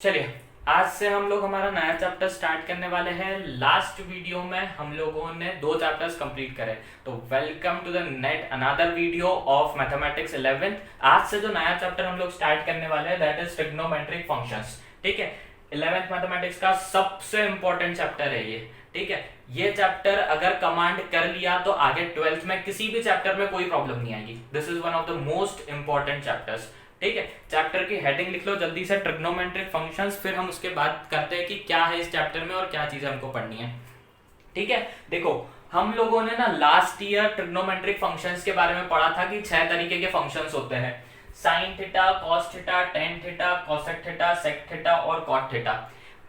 चलिए, आज से हम लोग हमारा नया चैप्टर स्टार्ट करने वाले हैं। लास्ट वीडियो में हम लोगों ने 2 चैप्टर्स कंप्लीट करे, तो welcome to the next another video of mathematics 11th। आज से जो नया चैप्टर हम लोग स्टार्ट करने वाले हैं दैट इज ट्रिग्नोमेट्रिक फंक्शंस। ठीक है, 11th मैथमेटिक्स का सबसे इंपॉर्टेंट चैप्टर है ये। ठीक है, ये चैप्टर अगर कमांड कर लिया तो आगे 12th में किसी भी चैप्टर में कोई प्रॉब्लम नहीं आएगी। This is one of the most important chapters. ठीक है, चैप्टर की हेडिंग लिख लो जल्दी से, ट्रिग्नोमेट्रिक फंक्शंस। फिर हम उसके बाद करते हैं कि क्या है इस चैप्टर में और क्या चीजें हमको पढ़नी है। ठीक है, देखो हम लोगों ने ना लास्ट ईयर ट्रिग्नोमेट्रिक फंक्शंस के बारे में पढ़ा था कि 6 तरीके के फंक्शंस होते हैं: sine theta, cos theta, tan theta, cosec theta, sec theta और कॉट थीटा।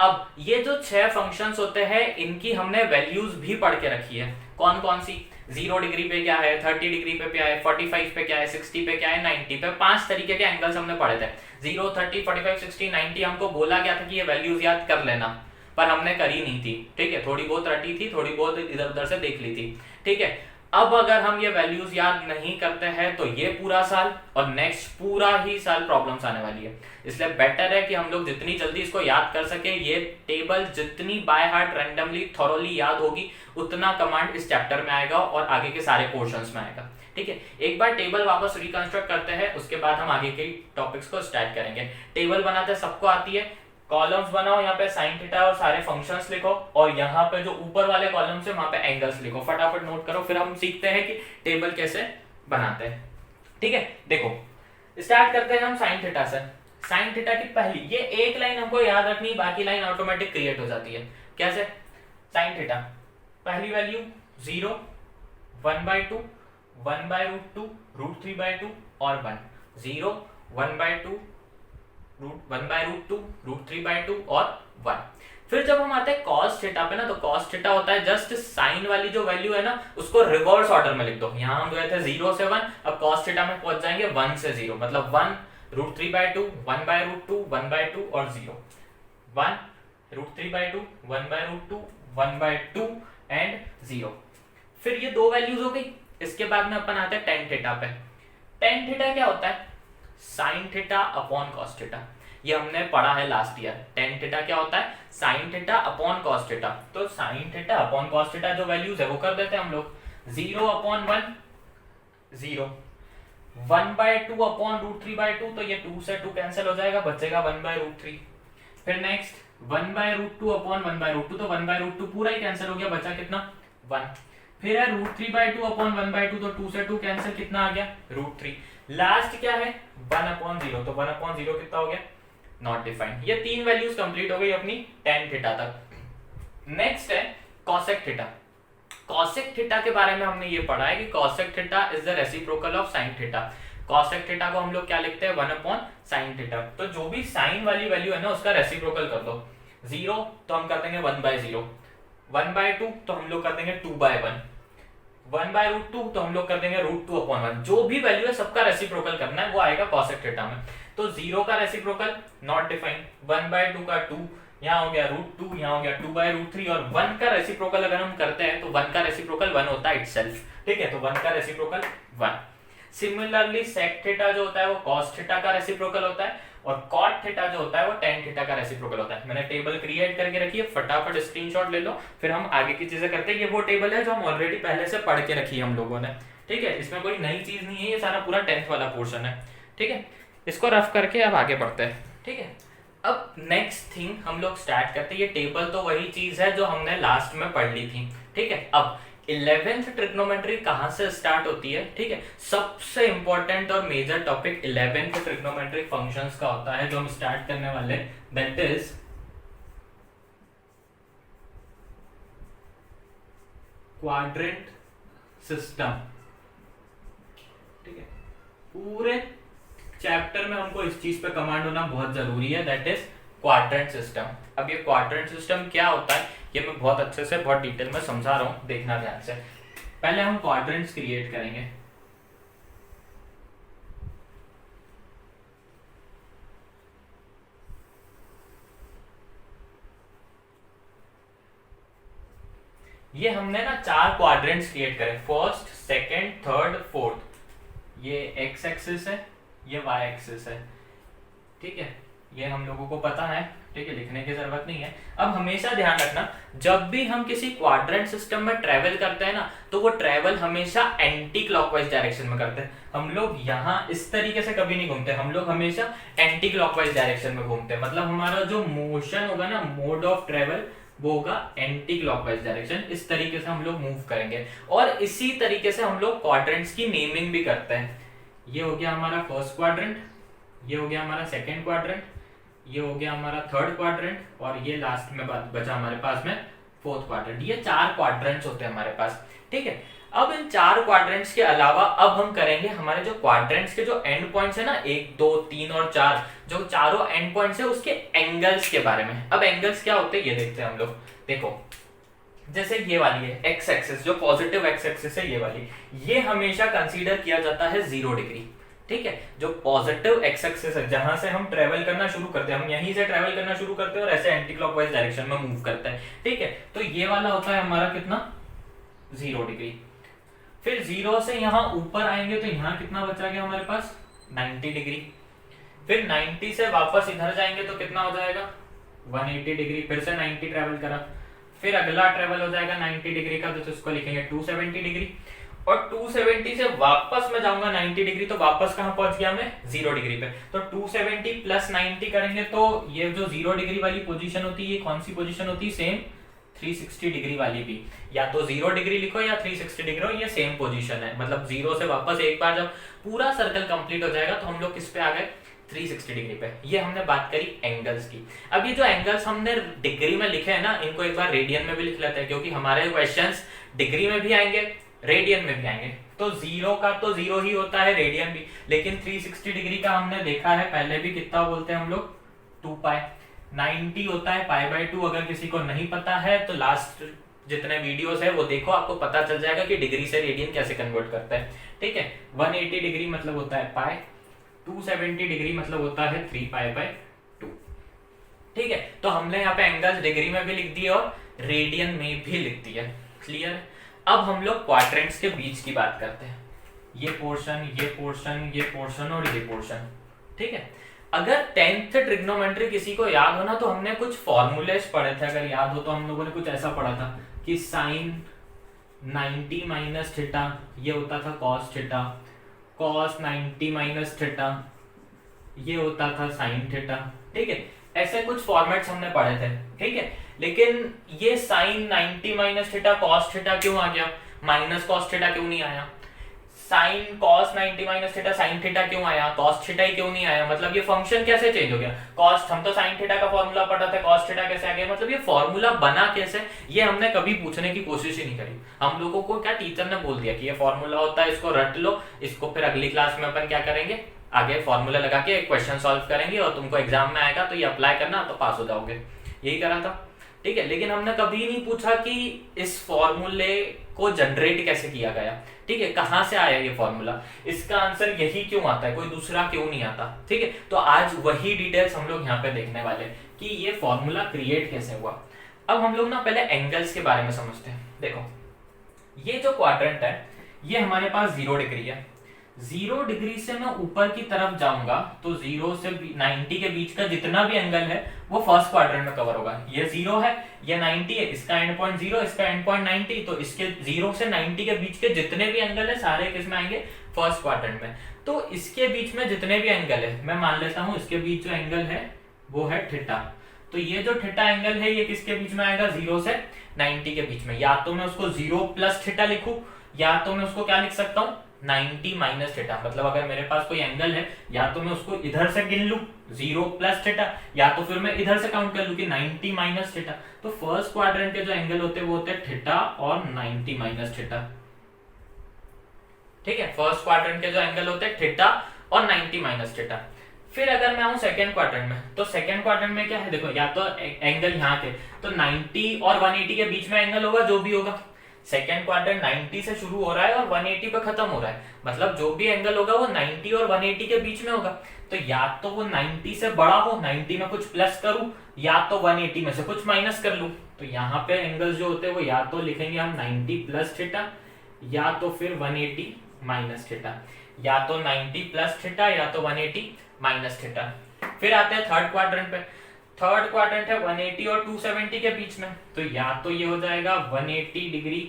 अब ये जो 6 फंक्शंस होते हैं इनकी हमने वैल्यूज भी पढ़ के रखी है। कौन कौन सी? 0 डिग्री पे क्या है, 30 डिग्री पे क्या है, 45 पे क्या है, 60 पे क्या है, 90 पे। 5 तरीके के एंगल्स हमने पढ़े थे। 0, 30, 45, 60, 90 हमको बोला गया था कि ये वैल्यूज याद कर लेना, पर हमने करी नहीं थी। ठीक है, थोड़ी बहुत रटी थी, थोड़ी बहुत इधर उधर से देख ली थी। ठीक है, अब अगर हम ये वैल्यूज याद नहीं करते हैं तो ये पूरा साल और नेक्स्ट पूरा ही साल प्रॉब्लम्स आने वाली है। इसलिए बेटर है कि हम लोग जितनी जल्दी इसको याद कर सके। ये टेबल जितनी बाय हार्ट रैंडमली थॉरोली याद होगी उतना कमांड इस चैप्टर में आएगा और आगे के सारे पोर्शंस में आएगा। ठीक है, एक बार टेबल वापस रिकंस्ट्रक्ट करते हैं, उसके बाद हम आगे के टॉपिक्स को स्टार्ट करेंगे। टेबल बनाते सबको आती है। कॉलम्स बनाओ, यहाँ पे साइन थीटा और सारे फंक्शंस लिखो, और यहाँ पे जो ऊपर वाले कॉलम्स है वहां पे एंगल्स लिखो। फटाफट नोट करो, फिर हम सीखते हैं कि टेबल कैसे बनाते हैं। ठीक है, देखो स्टार्ट करते हैं हम साइन थीटा से। साइन थीटा की पहली ये एक लाइन हमको याद रखनी, बाकी लाइन ऑटोमेटिक क्रिएट हो जाती है। कैसे? साइन थीटा पहली वैल्यू 0, 1/2, 1/√2, √3/2 और 1। 0, 1/2, 1/√2, √3/2 और 1। फिर जब हम आते हैं कॉस थीटा पे ना, तो कॉस थीटा होता है जस्ट साइन वाली जो वैल्यू है ना उसको रिवर्स ऑर्डर में लिख दो। यहां हम गए थे 0 से 1, अब कॉस थीटा में पहुंच जाएंगे 1 से 0, मतलब 1, √3/2, 1/√2, 1/2 और 0। 1, √3/2, 1/√2, 1/2 एंड 0। फिर ये दो वैल्यूज हो गई। इसके बाद में अपन आते हैं टेन थीटा पे। टेन थीटा क्या होता है? Sine theta upon cos theta. ये हमने पढ़ा है लास्ट ईयर। टेन थीटा क्या होता है? Sine theta upon cos theta. तो sine theta upon cos theta जो वैल्यूज है वो कर देते हैं हम लोग। 0 अपॉन 1 0, 1/2 अपॉन √3/2, तो ये 2 से 2 कैंसिल हो जाएगा, बचेगा 1/√3। फिर नेक्स्ट 1/√2 अपॉन 1/√2, तो 1/√2 पूरा ही कैंसिल हो गया, बचा कितना? 1। फिर है √3/2 अपॉन 1/2, तो 2 से 2 कैंसिल, कितना आ गया? √3। लास्ट क्या है? 1/0, तो 1/0 कितना हो गया? Not defined. ये 3 वैल्यूज कंप्लीट हो गई अपनी टेन थीटा तक। नेक्स्ट है कॉसेक थीटा। कॉसेक थीटा के बारे में हमने ये पढ़ा है कि cosec theta is the reciprocal of sine theta. Cosec theta को हम लोग क्या लिखते हैं? 1/sin theta. तो जो भी साइन वाली वैल्यू है ना उसका रेसिप्रोकल कर दो। 0 तो हम कर देंगे 1/0, 1/2 तो हम लोग कर देंगे 2/1, 1/√2 तो हम लोग कर देंगे √2/1। जो भी वैल्यू है सबका रेसिप्रोकल करना है, वो आएगा कॉसेक थीटा में। तो 0 का रेसिप्रोकल नॉट डिफाइंड, 1/2 का 2, यहाँ हो गया √2, यहाँ हो गया 2/√3, और 1 का रेसिप्रोकल अगर हम करते हैं तो 1 का रेसिप्रोकल 1 होता है इटसेल्फ। ठीक है, तो 1 का रेसिप्रोकल 1। सिमिलरली सेक थीटा जो होता है वो कॉस थीटा का रेसिप्रोकल होता है, और कॉट थीटा जो होता है वो टेन थीटा का रेसिप्रोकल होता है। मैंने टेबल क्रिएट करके रखी है, फटाफट स्क्रीनशॉट ले लो, फिर हम आगे की चीजें करते हैं। ये वो टेबल है जो हम ऑलरेडी पहले से पढ़ के रखी है हम लोगों ने। ठीक है, इसमें कोई नई चीज नहीं है, ये सारा पूरा 10th वाला पोर्शन है। ठीक है, इसको रफ करके अब आगे बढ़ते हैं। ठीक है, अब नेक्स्ट थिंग हम लोग स्टार्ट करते हैं। ये टेबल तो वही चीज है जो हमने लास्ट में पढ़ ली थी। ठीक है, अब 11th ट्रिग्नोमेट्री कहां से स्टार्ट होती है? ठीक है, सबसे इंपॉर्टेंट और major topic 11th trigonometric functions का होता है जो हम स्टार्ट करने वाले, दैट इज क्वाड्रेंट सिस्टम। ठीक है, पूरे चैप्टर में हमको इस चीज पे कमांड होना बहुत जरूरी है, दैट इज क्वाड्रेंट सिस्टम। अब ये क्वाड्रेंट सिस्टम क्या होता है ये मैं बहुत अच्छे से बहुत डिटेल में समझा रहा हूं, देखना ध्यान से। पहले हम क्वाड्रेंट्स क्रिएट करेंगे। ये हमने ना 4 क्वाड्रेंट्स क्रिएट करे, फर्स्ट, सेकंड, थर्ड, फोर्थ। ये एक्स एक्सिस है, ये वाई एक्सिस है। ठीक है, ये हम लोगों को पता है, ठीक है, लिखने की जरूरत नहीं है। अब हमेशा ध्यान रखना, जब भी हम किसी क्वाड्रेंट सिस्टम में ट्रेवल करते हैं ना, तो वो ट्रेवल हमेशा एंटी क्लॉकवाइज डायरेक्शन में करते हैं। हम लोग यहाँ इस तरीके से कभी नहीं घूमते, हम लोग हमेशा एंटी क्लॉकवाइज डायरेक्शन में घूमते हैं। मतलब हमारा जो मोशन होगा ना, मोड ऑफ ट्रेवल, वो होगा एंटी क्लॉकवाइज डायरेक्शन। इस तरीके से हम लोग मूव करेंगे और इसी तरीके से हम लोग क्वाड्रेंट्स की नेमिंग भी करते हैं। ये हो गया हमारा फर्स्ट क्वाड्रेंट, ये हो गया हमारा सेकेंड क्वाड्रेंट, ये हो गया हमारा थर्ड क्वाड्रेंट और ये लास्ट में बचा हमारे पास में फोर्थ क्वाड्रेंट। ये 4 क्वाड्रेंट्स होते हैं हमारे पास, ठीक है। अब इन 4 क्वाड्रेंट्स के अलावा अब हम करेंगे हमारे जो क्वाड्रेंट्स के जो एंड पॉइंट्स है ना, 1 2 3 और 4, जो चारों एंड पॉइंट्स है उसके एंगल्स के बारे में। अब एंगल्स क्या होते हैं ये देखते हैं हम लोग। देखो, जैसे ये वाली है एक्स एक्सिस, जो पॉजिटिव एक्स एक्सिस है ये वाली, ये हमेशा कंसीडर किया जाता है 0 डिग्री, ठीक है। जो पॉजिटिव एक्स एक्सिस है, जहां से हम ट्रेवल करना शुरू करते हैं, हम यहीं से ट्रेवल करना शुरू करते हैं और ऐसे एंटी क्लॉकवाइज डायरेक्शन में मूव करते हैं, ठीक है। तो ये वाला होता है हमारा कितना, 0 डिग्री। फिर 0 से यहाँ ऊपर आएंगे तो यहाँ कितना बचा गया हमारे पास, 90 डिग्री। फिर 90 से वापस इधर जाएंगे तो कितना हो जाएगा, 180 डिग्री। फिर से 90 ट्रेवल करा, फिर अगला ट्रेवल हो जाएगा 90 डिग्री का, तो इसको लिखेंगे 270 डिग्री। और 270 से वापस मैं जाऊंगा 90 डिग्री, तो वापस कहां पहुंच गया मैं, 0 डिग्री पे। तो 270 प्लस 90 करेंगे तो ये जो 0 डिग्री वाली पोजीशन होती है, ये कौन सी पोजीशन होती है, सेम 360 डिग्री वाली भी। या तो 0 डिग्री लिखो या 360 डिग्री हो, ये सेम पोजीशन है। मतलब 0 से वापस एक बार जब पूरा सर्कल कंप्लीट हो जाएगा तो हम लोग किस पे आ गए, 360 डिग्री पे। ये हमने बात करी एंगल्स की। अब ये जो एंगल्स हमने डिग्री में लिखे हैं ना, इनको एक बार रेडियन में भी लिख लेते हैं, क्योंकि हमारे क्वेश्चंस डिग्री में भी आएंगे, रेडियन में भी आएंगे। तो 0 का तो 0 ही होता है, रेडियन भी। लेकिन 360 डिग्री का हमने देखा है पहले भी, कितना बोलते हैं हम लोग, 2 पाई। 90 होता है π/2। अगर किसी को नहीं पता है तो लास्ट जितने वीडियोस है वो देखो, आपको पता चल जाएगा कि डिग्री से रेडियन कैसे कन्वर्ट करता है, ठीक है। 180 डिग्री मतलब होता है पाई, 270 डिग्री मतलब होता है 3π/2, ठीक है। तो हमने यहाँ पे एंगल्स डिग्री में भी लिख दिए और रेडियन में भी लिख दिया, क्लियर। अब हम लोग क्वाड्रेंट्स के बीच की बात करते हैं। ये पोर्शन, ये पोर्शन, ये पोर्शन और ये पोर्शन, ठीक है। अगर 10th ट्रिग्नोमेट्री किसी को याद हो ना, तो हमने कुछ फॉर्मूलेस पढ़े थे। अगर याद हो तो हम लोगों ने कुछ ऐसा पढ़ा था कि साइन 90 माइनस थीटा ये होता था cos theta, cos 90 minus theta ये होता था साइन थीटा, ठीक है। ऐसे कुछ फॉर्मेट्स हमने पढ़े थे, ठीक है। लेकिन ये sine 90 minus theta cos theta क्यों आ गया, माइनस कॉस थीटा क्यों नहीं आया? Sine cos 90 minus theta sine theta क्यों आया, कॉस थीटा ही क्यों नहीं आया? मतलब ये फंक्शन कैसे चेंज हो गया? कॉस, हम तो साइन थीटा का फॉर्मूला पढ़ा था, कॉस थीटा कैसे आ गया? मतलब ये फॉर्मूला बना कैसे, ये हमने कभी पूछने की कोशिश ही नहीं करी। हम लोगों को क्या टीचर ने बोल दिया कि ये फॉर्मूला होता है, इसको रट लो, इसको फिर अगली क्लास में अपन क्या करेंगे, आगे फॉर्मूला लगा के क्वेश्चन सॉल्व करेंगे और तुमको एग्जाम में आएगा तो ये अप्लाई करना तो पास हो जाओगे, यही करा था, ठीक है। लेकिन हमने कभी नहीं पूछा कि इस फॉर्मूले को जनरेट कैसे किया गया, ठीक है, कहां से आया ये फॉर्मूला, इसका आंसर यही क्यों आता है, कोई दूसरा क्यों नहीं आता, ठीक है। तो आज वही डिटेल्स हम लोग यहाँ पे देखने वाले कि ये फॉर्मूला क्रिएट कैसे हुआ। अब हम लोग ना पहले एंगल्स के बारे में समझते हैं। देखो, ये जो क्वाड्रेंट है ये हमारे पास 0 डिग्री है। 0 डिग्री से मैं ऊपर की तरफ जाऊंगा तो 0 से 90 के बीच का जितना भी एंगल है वो फर्स्ट क्वाड्रेंट में कवर होगा। ये 0 है, ये 90 है, इसका एंड पॉइंट 0, इसका एंड पॉइंट 90, तो इसके 0 से 90 के बीच के जितने भी एंगल है सारे किसमें आएंगे, फर्स्ट क्वाड्रेंट में। तो इसके बीच में जितने भी एंगल है, मैं मान लेता हूं इसके बीच जो एंगल है वो है थीटा। तो ये जो थीटा एंगल है ये किसके बीच में आएगा, 0 से 90 के बीच में। या तो मैं उसको 0 प्लस थीटा लिखूं, या तो मैं उसको क्या लिख सकता हूं, 90 माइनस थीटा। मतलब अगर मेरे पास कोई एंगल है, या तो मैं उसको इधर से गिन लूं 0 प्लस थीटा, या तो फिर मैं इधर से काउंट कर लूं कि 90 माइनस थीटा। तो फर्स्ट क्वाड्रेंट के जो एंगल होते हैं वो होते हैं थीटा और 90 माइनस थीटा, ठीक है। फर्स्ट क्वाड्रेंट के जो एंगल होते हैं थीटा और 90 माइनस थीटा। फिर अगर मैं आऊं सेकंड क्वाड्रेंट में, तो सेकंड क्वाड्रेंट में क्या है, देखो या तो एंगल यहाँ थे तो 90 और 180 के बीच में एंगल होगा, जो भी होगा। सेकेंड क्वाड्रेंट 90 से शुरू हो रहा है और 180 पे खत्म हो रहा है, मतलब जो भी एंगल होगा वो 90 और 180 के बीच में होगा। तो या तो वो 90 से बड़ा हो, 90 में कुछ प्लस करूं, या तो 180 में से कुछ माइनस कर लूं। तो यहाँ पे एंगल्स जो होते हैं वो या तो लिखेंगे हम 90 प्लस थीटा, या तो फिर 180 माइनस थीटा, या तो 90 प्लस थीटा या तो 180 माइनस थीटा। फिर आते हैं थर्ड क्वाड्रेंट पे। थर्ड क्वाड्रेंट है 180 और 270 के बीच में, तो या तो ये हो जाएगा 180 डिग्री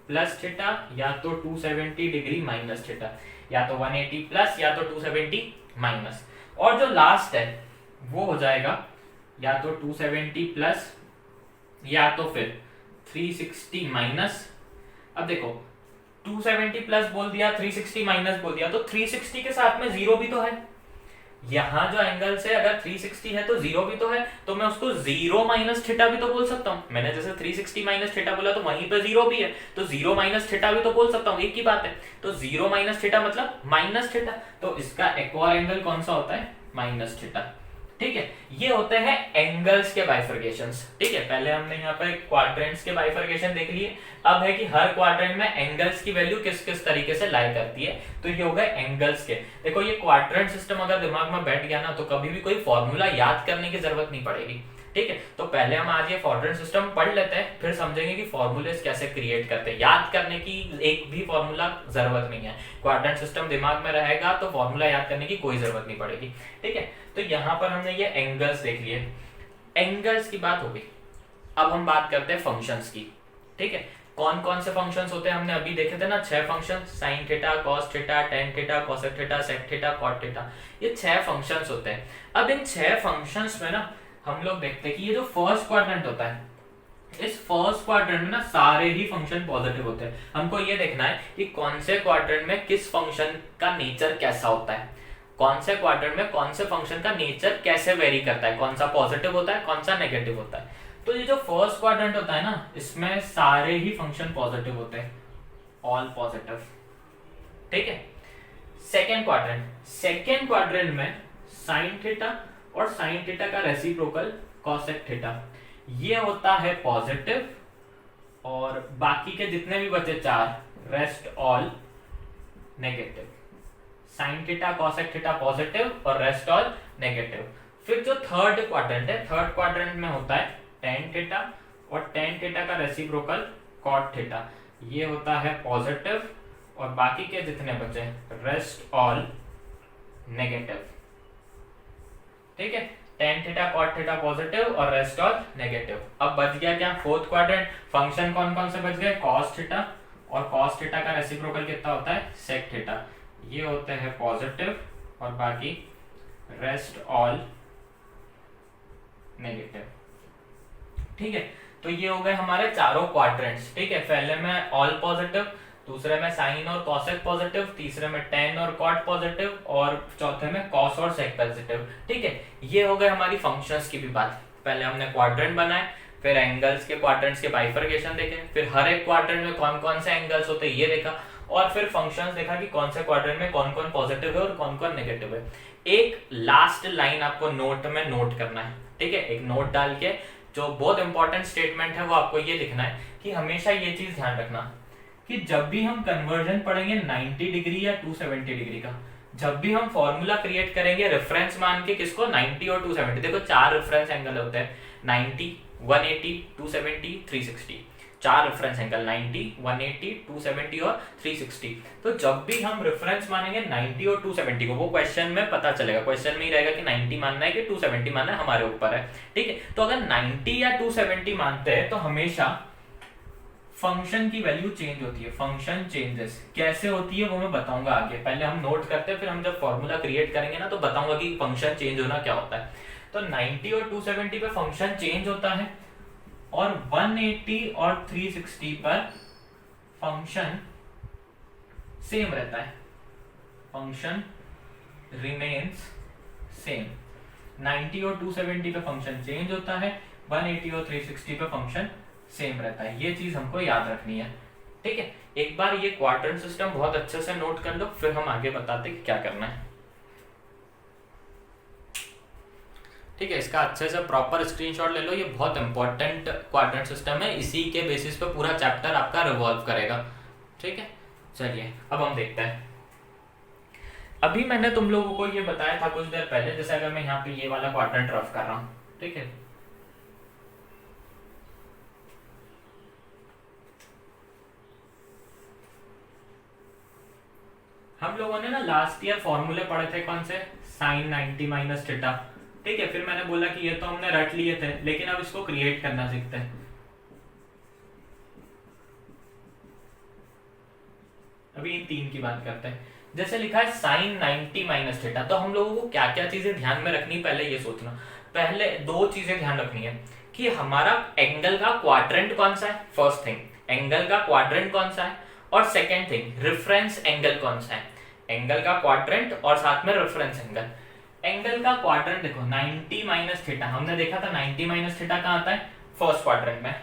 प्लस थीटा या तो 270 डिग्री माइनस थीटा, या तो 180 प्लस या तो 270 माइनस। और जो लास्ट है वो हो जाएगा या तो 270 प्लस या तो फिर 360 माइनस। अब देखो 270 प्लस बोल दिया, 360 माइनस बोल दिया, तो 360 के साथ में जीरो भी तो है। यहां जो एंगल से अगर 360 है तो जीरो भी तो है, तो मैं उसको जीरो माइनस थीटा भी तो बोल सकता हूं। मैंने जैसे 360 माइनस थीटा बोला तो वहीं पे जीरो भी है, तो जीरो माइनस थीटा भी तो बोल सकता हूं, एक ही बात है। तो जीरो माइनस थीटा मतलब माइनस थीटा, तो इसका एक और एंगल कौन सा होता है, माइनस थीटा। ठीक है, ये होते हैं एंगल्स के बाइफर्केशंस। ठीक है, पहले हमने यहाँ पर क्वाड्रेंट्स के बाइफर्केशन देख लिए, अब है कि हर क्वाड्रेंट में एंगल्स की वैल्यू किस किस तरीके से लाई करती है। तो ये हो गए एंगल्स के। देखो ये क्वाड्रेंट सिस्टम अगर दिमाग में बैठ गया ना तो कभी भी कोई फॉर्मूला याद करने की जरूरत नहीं पड़ेगी। ठीक है, तो पहले हम आज ये क्वाड्रेंट सिस्टम पढ़ लेते हैं, फिर समझेंगे कि फॉर्मूलेस कैसे क्रिएट करते हैं। याद करने की एक भी फॉर्मूला जरूरत नहीं है, क्वाड्रेंट सिस्टम दिमाग में रहेगा तो फॉर्मूला याद करने की कोई जरूरत नहीं पड़ेगी। ठीक है, तो यहाँ पर हमने ये एंगल्स देख लिए, एंगल्स की बात हो गई। अब हम बात करते हैं फंक्शंस की। ठीक है, कौन कौन से फंक्शंस होते हैं हमने अभी देखे थे ना, 6 function, sine theta, cos theta, tan theta, cosec theta, sec theta, cot theta, ये 6 फंक्शंस होते हैं। अब इन 6 फंक्शंस में ना हम लोग देखते हैं कि ये जो फर्स्ट क्वाड्रेंट होता है, इस फर्स्ट क्वाड्रेंट में ना सारे ही फंक्शन पॉजिटिव होते हैं। हमको ये देखना है कि कौन से क्वाड्रेंट में किस फंक्शन का नेचर कैसा होता है, कौन से क्वाड्रेंट में कौन से फंक्शन का नेचर कैसे वेरी करता है, कौन सा पॉजिटिव होता है कौन सा नेगेटिव होता है। तो ये जो फर्स्ट क्वाड्रेंट होता है ना, इसमें सारे ही फंक्शन पॉजिटिव होते हैं, ऑल पॉजिटिव। ठीक है, सेकेंड क्वाड्रेंट में साइन थीटा और साइन थीटा का रेसिप्रोकल कॉसेक थीटा, ये होता है पॉजिटिव, और बाकी के जितने भी बचे 4, rest all negative. Sine theta cosec theta positive और रेस्ट ऑल नेगेटिव। फिर जो थर्ड क्वाड्रेंट है, थर्ड क्वाड्रेंट में होता है टेन थीटा और टेन थीटा का रेसिप्रोकल कॉट थीटा, ये होता है पॉजिटिव, और बाकी के जितने बचे रेस्ट ऑल नेगेटिव। ठीक है, tan theta cot theta positive और रेस्ट ऑल नेगेटिव। अब बच गया क्या, फोर्थ क्वाड्रेंट। फंक्शन कौन कौन से बच गए, कॉस थीटा, और कॉस थीटा का रेसिप्रोकल कितना होता है, सेक थीटा, ये होते हैं पॉजिटिव, और बाकी रेस्ट ऑल नेगेटिव। ठीक है, तो ये हो गए हमारे चारों क्वाड्रेंट्स। ठीक है, पहले में ऑल पॉजिटिव, दूसरे में साइन और कॉसेक पॉजिटिव, तीसरे में टेन और कॉट पॉजिटिव, और चौथे में कॉस और सेक पॉजिटिव। ठीक है, ये हो गए हमारी फंक्शंस की भी बात। पहले हमने क्वाड्रेंट बनाए, फिर एंगल्स के क्वाड्रेंट्स के बाइफर्केशन देखे, फिर हर एक क्वाड्रेंट में कौन कौन से एंगल्स होते हैं ये देखा, और फिर फंक्शंस देखा कि कौन से क्वाड्रेंट में कौन कौन पॉजिटिव है और कौन कौन नेगेटिव है। एक लास्ट लाइन आपको नोट में नोट करना है। ठीक है, एक नोट डाल के जो बहुत इंपॉर्टेंट स्टेटमेंट है वो आपको ये लिखना है कि हमेशा ये चीज ध्यान रखना कि जब भी हम कन्वर्जन पढ़ेंगे 90 डिग्री या 270 डिग्री का, जब भी हम फॉर्मूला क्रिएट करेंगे रेफरेंस मान के, किसको, 90 और 270। देखो 4 रेफरेंस एंगल होते हैं, 90, 180, 270, 360, 4 रेफरेंस एंगल, 90, 180, 270 और 360। तो जब भी हम रेफरेंस मानेंगे 90 और 270 को, वो क्वेश्चन में पता चलेगा, क्वेश्चन में ही रहेगा कि 90 मानना है कि 270 मानना है, हमारे ऊपर है। ठीक है, तो अगर 90 या 270 मानते हैं तो हमेशा फंक्शन की वैल्यू चेंज होती है। फंक्शन चेंजेस कैसे होती है वो मैं बताऊंगा आगे, पहले हम नोट करते हैं, फिर हम जब फॉर्मूला क्रिएट करेंगे ना तो बताऊंगा कि फंक्शन चेंज होना क्या होता है। तो 90 और 270 पे फंक्शन चेंज होता है, और 180 और 360 पर फंक्शन सेम रहता है, फंक्शन रिमेन्स सेम। 90 और 270 पे फंक्शन चेंज होता है, 180 और 360 पे फंक्शन सेम रहता है। ये चीज हमको याद रखनी है। ठीक है, एक बार ये क्वाड्रेंट सिस्टम बहुत अच्छे से नोट कर लो, फिर हम आगे बताते हैं कि क्या करना है। ठीक है, इसका अच्छे से प्रॉपर स्क्रीनशॉट ले लो, ये बहुत इंपॉर्टेंट क्वाड्रेंट सिस्टम है, इसी के बेसिस पे पूरा चैप्टर आपका रिवॉल्व करेगा। ठीक है, चलिए अब हम देखते हैं। अभी मैंने तुम लोगों को ये बताया था कुछ देर पहले, जैसे अगर मैं यहाँ पे ये वाला क्वाड्रेंट रफ कर रहा हूँ, ठीक है, हम लोगों ने ना लास्ट ईयर फॉर्मूले पढ़े थे, कौन से, साइन 90 माइनस थीटा, ठीक है, फिर मैंने बोला कि ये तो हमने रट लिए थे, लेकिन अब इसको क्रिएट करना सीखते हैं। अभी इन तीन की बात करते हैं। जैसे लिखा है साइन 90 माइनस थीटा, तो हम लोगों को क्या क्या चीजें ध्यान में रखनी, पहले ये सोचना। पहले दो चीजें ध्यान रखनी है कि हमारा एंगल का क्वाड्रेंट कौन सा है, फर्स्ट थिंग एंगल का क्वाड्रेंट कौन सा है, और सेकेंड थिंग रेफरेंस एंगल कौन सा है। एंगल का क्वाड्रेंट और साथ में रेफरेंस एंगल। एंगल का क्वाड्रेंट देखो 90 माइनस थीटा, हमने देखा था 90 माइनस थीटा कहाँ आता है, फर्स्ट क्वाड्रेंट में।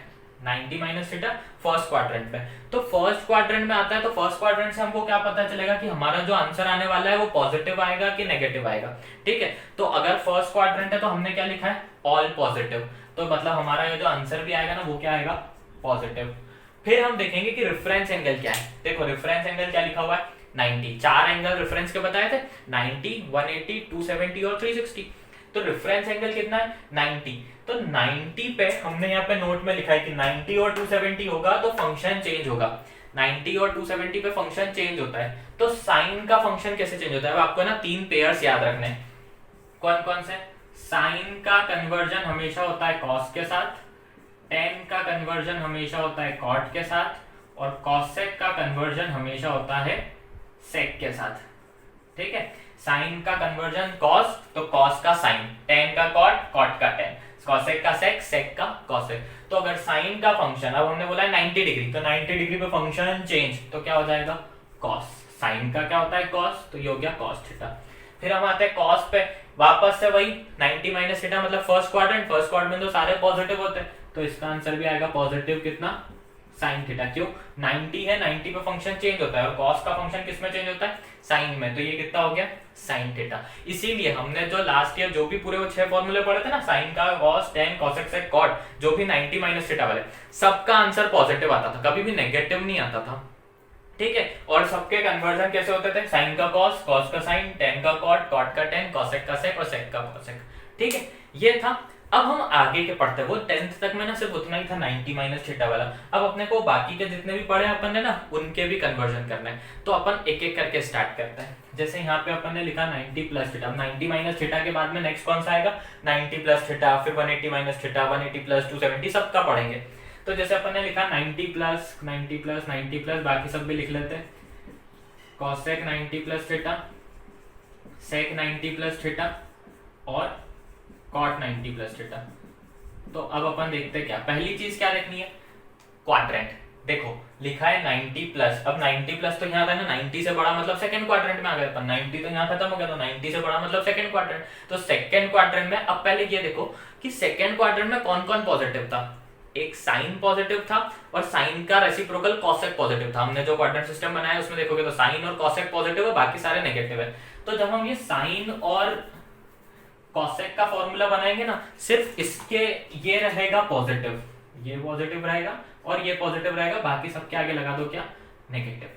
90 माइनस थीटा फर्स्ट क्वाड्रेंट में, तो फर्स्ट क्वाड्रेंट में आता है, तो फर्स्ट क्वाड्रेंट से हमको क्या पता चलेगा कि हमारा जो आंसर आने वाला है वो पॉजिटिव आएगा कि नेगेटिव आएगा। ठीक है, तो अगर फर्स्ट क्वाड्रेंट है तो हमने क्या लिखा है, ऑल पॉजिटिव, तो मतलब हमारा ये जो आंसर भी आएगा ना वो क्या आएगा, पॉजिटिव। फिर हम देखेंगे कि रेफरेंस एंगल क्या है। देखो रेफरेंस एंगल क्या लिखा हुआ है, 90। चार एंगल रेफरेंस के बताए थे, 90, 180, 270 और 360। तो रेफरेंस एंगल कितना है, 90। तो 90 पे हमने यहाँ पे नोट में लिखा है कि 90 और 270 होगा तो फंक्शन चेंज होगा। 90 और 270 पे फंक्शन चेंज होता है, तो साइन का फंक्शन कैसे चेंज होता है, आपको ना तीन पेयर्स याद रखने हैं। कौन कौन से, साइन का कन्वर्जन हमेशा होता है कॉस के साथ, टेन का कन्वर्जन हमेशा होता है कॉट के साथ, और कॉसेक का कन्वर्जन हमेशा होता है सेक के साथ। ठीक है, साइन का कन्वर्जन कॉस, तो कॉस का साइन, टेन का कॉट, कॉट का टेन, कॉसेक का सेक, सेक का कॉसेक। तो अगर साइन का फंक्शन, अब हमने बोला है 90 डिग्री, तो 90 डिग्री पे फंक्शन चेंज, तो क्या हो जाएगा, कॉस। साइन का क्या होता है, कॉस, तो ये हो गया कॉस थीटा। फिर हम आते हैं कॉस पे, वापस से वही 90 माइनस थीटा मतलब फर्स्ट क्वाड्रेंट, फर्स्ट क्वाड्रेंट में तो सारे पॉजिटिव होते हैं, तो इसका आंसर भी आएगा पॉजिटिव कितना, साइन थीटा। क्यों, 90 है, 90 पे फंक्शन चेंज होता है, और कॉस का फंक्शन किस में चेंज होता है, साइन में, तो ये कितना हो गया, साइन थीटा। इसीलिए हमने जो लास्ट ईयर जो भी पूरे वो 6 फॉर्मूले पढ़े थे ना, साइन का, कॉस, टेन, कोसेक, सेक, कॉट, जो भी 90 माइनस थीटा वाले, सबका आंसर पॉजिटिव आता था, कभी भी नेगेटिव नहीं आता था। ठीक है, और सबके कन्वर्जन कैसे होते थे, साइन का कॉस, कॉस का साइन, टेन का कॉट, कॉट का टेन, कोसेक का सेक और सेक का कोसेक। ठीक है, ये था। अब हम आगे के पढ़ते हैं, वो 10th तक में ना सिर्फ उतना ही था 90 माइनस थीटा वाला। अब अपने को बाकी के जितने भी पढ़े अपन ने ना उनके भी कन्वर्जन करना है, तो अपन एक एक करके स्टार्ट करते हैं। जैसे यहाँ पे अपन ने लिखा 90 प्लस थीटा, 90 माइनस थीटा के बाद में नेक्स्ट कौन सा आएगा, 90 प्लस थीटा, फिर 180 माइनस थीटा, 180 प्लस 270, सबका पढ़ेंगे। तो जैसे अपन ने लिखा 90 प्लस 90 प्लस 90 प्लस, बाकी सब भी लिख लेते हैं, कॉसेक 90 प्लस थीटा, सेक 90 प्लस थीटा और कॉट 90 प्लस थीटा। तो अब अपन देखते हैं क्या, पहली चीज क्या देखनी है, क्वाड्रेंट। देखो लिखा है 90 प्लस, अब 90 प्लस तो यहाँ था ना, 90 से बड़ा मतलब सेकंड क्वाड्रेंट में आ गए अपन, 90 तो यहाँ खत्म हो गया, तो 90 से बड़ा मतलब सेकंड क्वाड्रेंट, तो सेकंड क्वाड्रेंट में अब पहले ये देखो कि सेकंड क्वाड्रेंट में कौन कौन पॉजिटिव था, एक साइन पॉजिटिव था और साइन का रेसिप्रोकल कॉसेक पॉजिटिव था। हमने जो क्वाड्रेंट सिस्टम बनाया उसमें देखोगे तो साइन और कॉसेक पॉजिटिव है, बाकी सारे नेगेटिव है। तो जब हम ये साइन और कॉसेक का फॉर्मूला बनाएंगे ना, सिर्फ इसके ये रहेगा पॉजिटिव, ये पॉजिटिव रहेगा और ये पॉजिटिव रहेगा, बाकी सबके आगे लगा दो क्या, नेगेटिव।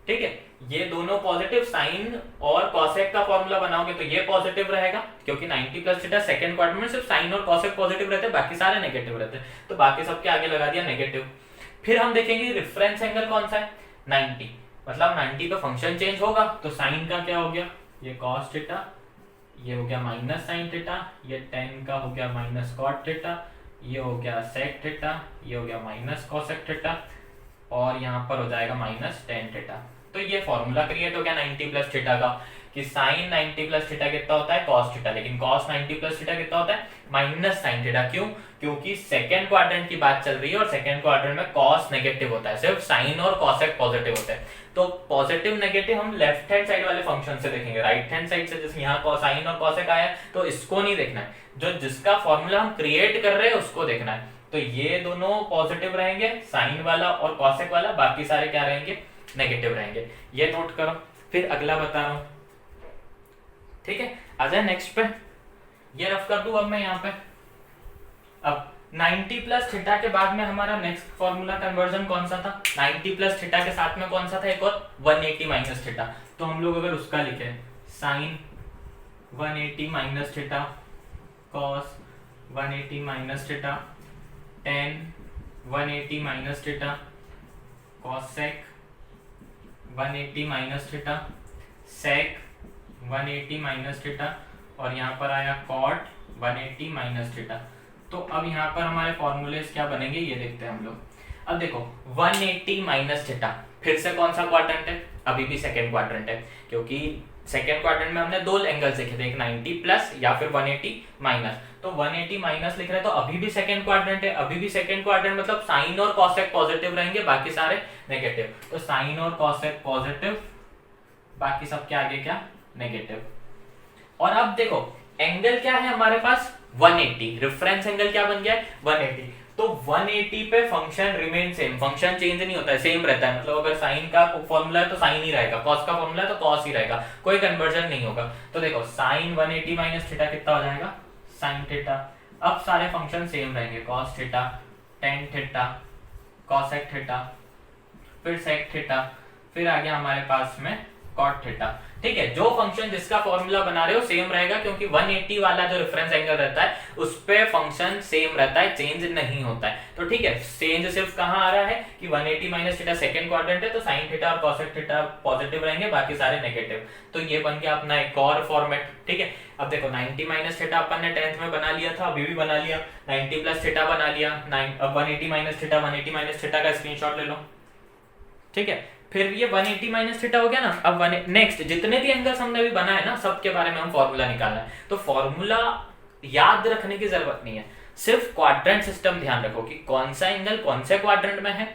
ठीक है, ये दोनों पॉजिटिव, साइन और कॉसेक का फॉर्मूला बनाओगे तो ये पॉजिटिव रहेगा, क्योंकि 90 प्लस थीटा सेकंड क्वाड्रेंट में सिर्फ साइन और कॉसेक पॉजिटिव रहते हैं, बाकी सारे नेगेटिव रहते हैं, तो बाकी सबके आगे लगा दिया नेगेटिव। फिर हम देखेंगे रेफरेंस एंगल कौन सा है, 90, मतलब 90 पे फंक्शन चेंज होगा, तो साइन का क्या हो गया, ये कॉस थीटा, ये हो गया माइनस साइन थीटा, ये टेन का हो गया माइनस कॉट थीटा, ये हो गया सेक थीटा, ये हो गया माइनस कॉसेक थीटा, और यहाँ पर हो जाएगा माइनस टेन थीटा। तो ये फॉर्मूला क्रिएट हो गया 90 प्लस थीटा का, कि साइन 90 प्लस थीटा कितना होता है, कॉस थीटा, लेकिन कॉस 90 प्लस थीटा कितना होता है, माइनस साइन थीटा। क्यों, क्योंकि सेकंड क्वाड्रेंट की बात चल रही है और सेकंड क्वाड्रेंट में कॉस नेगेटिव होता है, सिर्फ साइन और कॉसेक पॉजिटिव होते हैं। तो पॉजिटिव नेगेटिव हम लेफ्ट हैंड साइड वाले फंक्शन से देखेंगे, राइट हैंड साइड से जैसे यहाँ साइन और कॉसेक आया तो इसको नहीं देखना है, जो जिसका फॉर्मूला हम क्रिएट कर रहे हैं उसको देखना है। तो ये दोनों पॉजिटिव रहेंगे, साइन वाला और कॉसेक वाला, बाकी सारे क्या रहेंगे, नेगेटिव रहेंगे। ये नोट करो। फिर अगला बता रहा हूं, ठीक है, आ जाए नेक्स्ट पे, ये रफ कर दूं अब मैं यहाँ पे। अब 90 प्लस थीटा के बाद में हमारा नेक्स्ट फॉर्मूला कन्वर्जन कौन सा था, 90 प्लस थीटा के साथ में कौन सा था, एक और 180 माइनस थीटा। तो हम लोग अगर उसका लिखे sine 180 minus theta, cos 180 minus theta, tan 180 minus theta, cosec 180 minus theta, sec 180 minus theta और यहाँ पर आया कॉट 180 माइनस थीटा। तो अब यहाँ पर हमारे फॉर्मूलेस क्या बनेंगे ये देखते हैं हम लोग। अब देखो 180 माइनस थीटा फिर से कौन सा क्वाड्रेंट है, अभी भी सेकेंड क्वाड्रेंट है, क्योंकि सेकेंड क्वाड्रेंट में हमने दो एंगल्स देखे थे, एक 90 प्लस या फिर 180 माइनस। तो 180 माइनस लिख रहे हैं तो अभी भी सेकेंड क्वाड्रेंट है, अभी भी सेकेंड क्वाड्रेंट मतलब साइन और कॉसेक पॉजिटिव रहेंगे, बाकी सारे नेगेटिव। तो साइन और कॉसेक पॉजिटिव, बाकी सब के आगे क्या नेगेटिव। और अब देखो एंगल क्या है हमारे पास 180, रेफरेंस एंगल क्या बन गया है 180। तो 180 पे function remain same, function change नहीं होता है, सेम रहता है। मतलब अगर साइन का फॉर्मूला है तो साइन ही रहेगा, कॉस का फॉर्मूला है तो कॉस ही रहेगा, कोई कन्वर्जन नहीं होगा। तो देखो साइन 180 माइनस थीटा कितना हो जाएगा साइन थीटा। अब सारे फंक्शन सेम रहेंगे, cos theta, tan theta, cosec theta, फिर सेक थीटा, फिर आ गया हमारे पास में कॉट थीटा। ठीक है, जो फंक्शन जिसका फॉर्मूला बना रहे हो सेम रहेगा, क्योंकि 180 वाला जो रेफरेंस एंगल रहता है उस पे फंक्शन सेम रहता है, चेंज नहीं होता है। तो ठीक है, चेंज सिर्फ कहां आ रहा है कि 180 माइनस थीटा सेकंड क्वाड्रेंट है तो साइन थीटा और कॉसेक थीटा पॉजिटिव रहेंगे, बाकी सारे नेगेटिव। तो ये बन गया अपना एक और फॉर्मेट। ठीक है, अब देखो 90 माइनस थीटा अपन ने 10th में बना लिया था, अभी भी बना लिया, 90 प्लस थीटा बना लिया, अब 180 माइनस थीटा, 180 माइनस थीटा का स्क्रीनशॉट ले लो। ठीक है, फिर ये 180 माइनस थीटा हो गया ना। अब नेक्स्ट जितने भी एंगल्स हमने अभी बनाए ना सबके बारे में हम फॉर्मूला निकालना है। तो फॉर्मूला याद रखने की जरूरत नहीं है, सिर्फ क्वाड्रेंट सिस्टम ध्यान रखो कि कौन सा एंगल कौन से क्वाड्रेंट में है,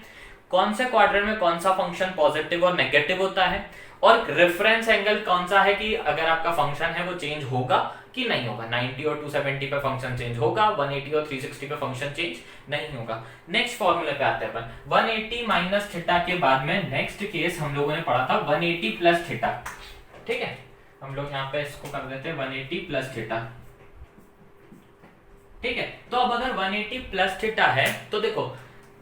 कौन से क्वाड्रेंट में कौन सा फंक्शन पॉजिटिव और नेगेटिव होता है, और रेफरेंस एंगल कौन सा है कि अगर आपका फंक्शन है वो चेंज होगा कि नहीं होगा। 90 और 270 पे फंक्शन चेंज होगा, 180 और 360 पे फंक्शन चेंज नहीं होगा। नेक्स्ट फॉर्मूले पे आते हैं अपन, 180 माइनस थीटा के बाद में नेक्स्ट केस हम लोगों ने पढ़ा था 180 प्लस थीटा। ठीक है, हम लोग यहाँ पे इसको कर देते हैं 180 प्लस थीटा। ठीक है, तो अब अगर 180 प्लस थीटा है तो देखो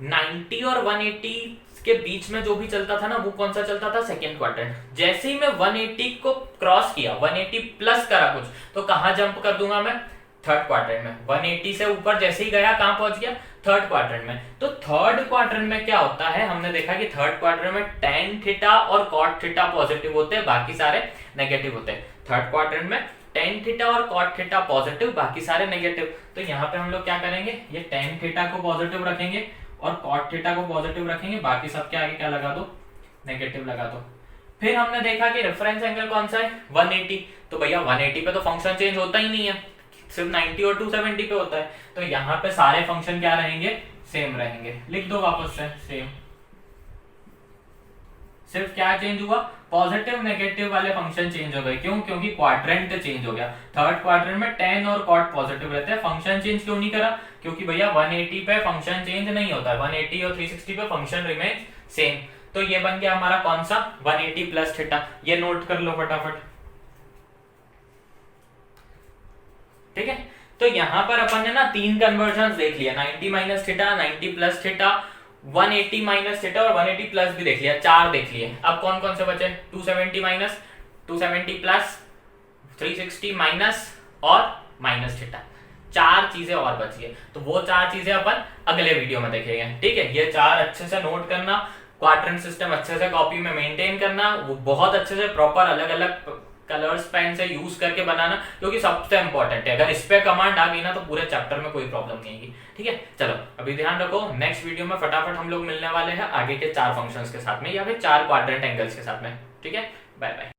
90 और 180 के बीच में जो भी चलता था ना वो कौन सा चलता था सेकेंड क्वाड्रेंट। जैसे ही मैं 180 को क्रॉस किया, 180 प्लस करा कुछ, तो कहां जंप कर दूंगा मैं थर्ड क्वाड्रेंट में। 180 से ऊपर जैसे ही गया कहां पहुंच गया थर्ड क्वाड्रेंट में। तो थर्ड क्वाड्रेंट में क्या होता है, हमने देखा कि थर्ड क्वाड्रेंट में टेन थीटा और कॉट थीटा पॉजिटिव होते हैं, बाकी सारे नेगेटिव होते हैं। थर्ड क्वाड्रेंट में टेन थीटा और कॉट थीटा पॉजिटिव, बाकी सारे नेगेटिव। तो यहाँ पे हम लोग क्या करेंगे, ये टेन थीटा को पॉजिटिव रखेंगे और कॉट थीटा को पॉजिटिव रखेंगे, बाकी सबके आगे क्या लगा दो नेगेटिव लगा दो। फिर हमने देखा कि रेफरेंस एंगल कौन सा है 180। तो भैया 180 पे तो फंक्शन चेंज होता ही नहीं है, सिर्फ 90 और 270 पे होता है। तो यहाँ पे सारे फंक्शन क्या रहेंगे सेम रहेंगे। लिख दो वापस से सेम। सिर्फ क्या चेंज हुआ, पॉजिटिव नेगेटिव वाले फंक्शन चेंज हो गए। क्यों, क्योंकि क्वाड्रेंट चेंज हो गया। थर्ड क्वाड्रेंट में टेन और कॉट पॉजिटिव रहते हैं, फंक्शन चेंज क्यों नहीं करा, क्योंकि भैया 180 पे फंक्शन चेंज नहीं होता है, 180 और 360 पे फंक्शन रिमेन सेम। तो ये बन गया हमारा कौन सा 180 प्लस थीटा। ये नोट कर लो फटाफट। ठीक है, तो यहां पर अपन ने ना तीन कन्वर्जन देख लिया, 90 minus theta, 90 plus theta, 180 minus theta और 180 प्लस भी देख लिया, चार देख लिए। अब कौन कौन से बचे, 270 माइनस, 270 प्लस, 360 माइनस और माइनस थीटा। चार चीजें और बची है, तो वो चार चीजें अपन अगले वीडियो में देखेंगे। ठीक है, ये चार अच्छे से नोट करना, क्वाड्रेंट सिस्टम अच्छे से कॉपी में मेंटेन करना, वो बहुत अच्छे से प्रॉपर अलग अलग कलर्स पेन से यूज करके बनाना, क्योंकि सबसे इंपॉर्टेंट है। अगर इस पे कमांड आ गई ना तो पूरे चैप्टर में कोई प्रॉब्लम नहीं आएगी। ठीक है, चलो अभी ध्यान रखो, नेक्स्ट वीडियो में फटाफट हम लोग मिलने वाले हैं आगे के चार फंक्शंस के साथ में या फिर चार क्वाड्रेंट एंगल्स के साथ में। ठीक है, बाय बाय।